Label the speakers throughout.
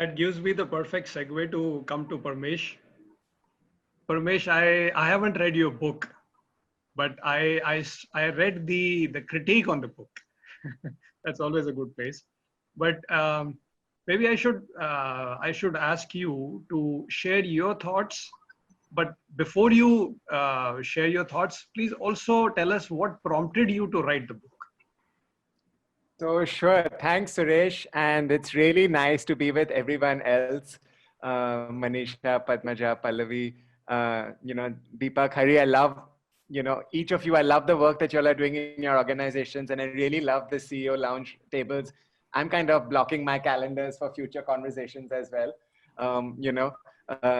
Speaker 1: That gives me the perfect segue to come to Parmesh. Parmesh, I haven't read your book, but I read the critique on the book. That's always a good place. But maybe I should ask you to share your thoughts. But before you share your thoughts, please also tell us what prompted you to write the book.
Speaker 2: So sure, thanks Suresh, and it's really nice to be with everyone else. Manisha, Padmaja, Pallavi, Deepak, Hari. I love, each of you. I love the work that you all are doing in your organizations, and I really love the CEO lounge tables. I'm kind of blocking my calendars for future conversations as well.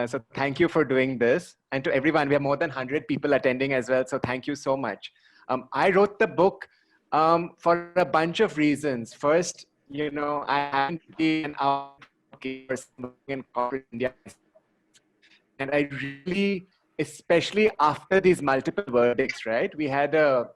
Speaker 2: So thank you for doing this, and to everyone. We have more than 100 people attending as well, so thank you so much. I wrote the book for a bunch of reasons. First, I haven't been out in corporate India, and I really, especially after these multiple verdicts, right? We had a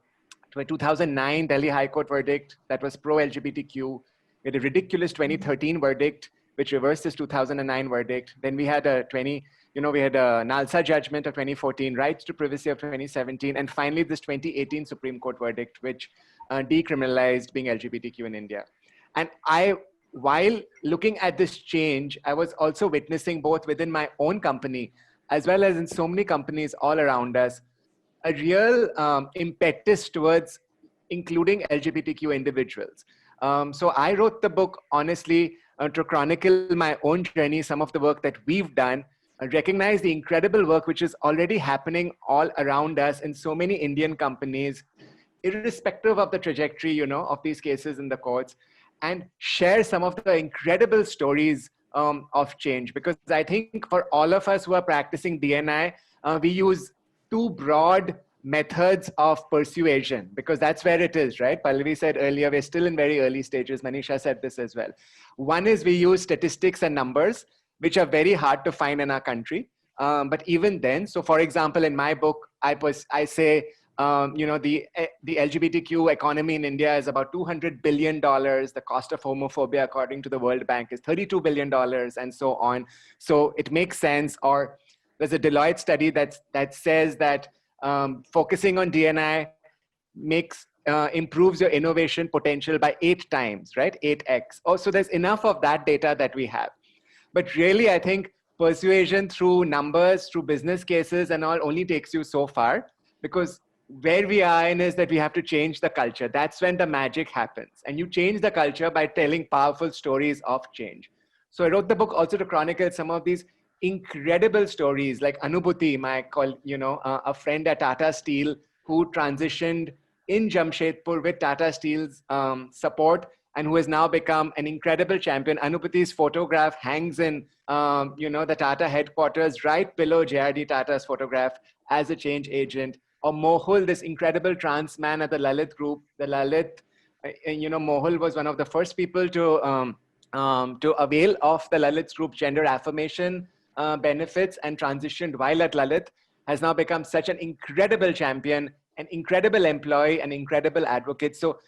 Speaker 2: 2009 Delhi High Court verdict that was pro-LGBTQ. We had a ridiculous 2013 verdict, which reversed this 2009 verdict. Then we had a we had a NALSA judgment of 2014, rights to privacy of 2017, and finally this 2018 Supreme Court verdict, which decriminalized being LGBTQ in India. And while looking at this change, I was also witnessing both within my own company, as well as in so many companies all around us, a real impetus towards including LGBTQ individuals. So I wrote the book, honestly, to chronicle my own journey, some of the work that we've done, and recognize the incredible work which is already happening all around us in so many Indian companies, irrespective of the trajectory, of these cases in the courts, and share some of the incredible stories of change. Because I think for all of us who are practicing DNI, we use two broad methods of persuasion, because that's where it is, right? Pallavi said earlier, we're still in very early stages. Manisha said this as well. One is we use statistics and numbers, which are very hard to find in our country. But even then, so for example, in my book, I say, the LGBTQ economy in India is about $200 billion. The cost of homophobia, according to the World Bank, is $32 billion, and so on. So it makes sense. Or there's a Deloitte study that says that focusing on DNI improves your innovation potential by 8 times, right? 8x. Also, there's enough of that data that we have. But really, I think persuasion through numbers, through business cases and all only takes you so far, because where we are in is that we have to change the culture. That's when the magic happens. And you change the culture by telling powerful stories of change. So I wrote the book also to chronicle some of these incredible stories, like Anubhuti, a friend at Tata Steel who transitioned in Jamshedpur with Tata Steel's support, and who has now become an incredible champion. Anubhuti's photograph hangs in the Tata headquarters right below JRD Tata's photograph as a change agent. Or Mohul, this incredible trans man at the Lalit group. The Lalit, Mohul was one of the first people to avail of the Lalit group gender affirmation benefits, and transitioned while at Lalit, has now become such an incredible champion, an incredible employee, an incredible advocate. So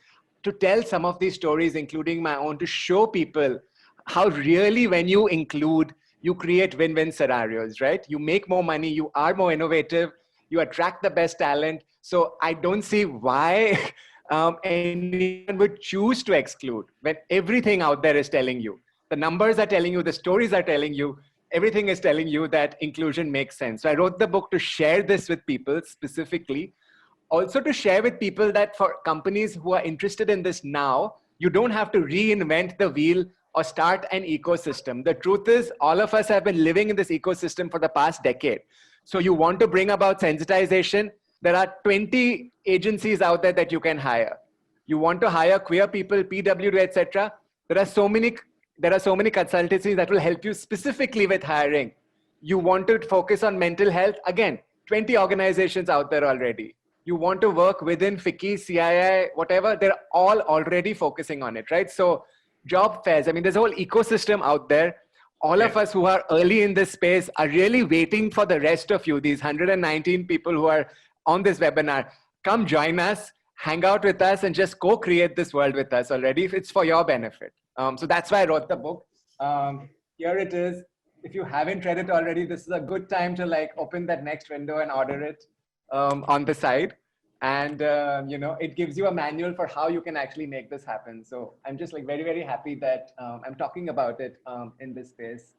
Speaker 2: to tell some of these stories, including my own, to show people how really when you include, you create win-win scenarios, right? You make more money, you are more innovative, you attract the best talent. So I don't see why anyone would choose to exclude when everything out there is telling you. The numbers are telling you, the stories are telling you, everything is telling you that inclusion makes sense. So I wrote the book to share this with people specifically. Also to share with people that for companies who are interested in this now, you don't have to reinvent the wheel or start an ecosystem. The truth is, all of us have been living in this ecosystem for the past decade. So you want to bring about sensitization, there are 20 agencies out there that you can hire. You want to hire queer people, PWD, etc. There are so many consultancies that will help you specifically with hiring. You want to focus on mental health, again, 20 organizations out there already. You want to work within FICCI, CII, whatever, they're all already focusing on it, right? So job fairs, I mean, there's a whole ecosystem out there. All of us who are early in this space are really waiting for the rest of you, these 119 people who are on this webinar. Come join us, hang out with us, and just co-create this world with us already if it's for your benefit. So that's why I wrote the book. here it is. If you haven't read it already, this is a good time to like open that next window and order it on the side. And it gives you a manual for how you can actually make this happen. So I'm just like very, very happy that I'm talking about it in this space.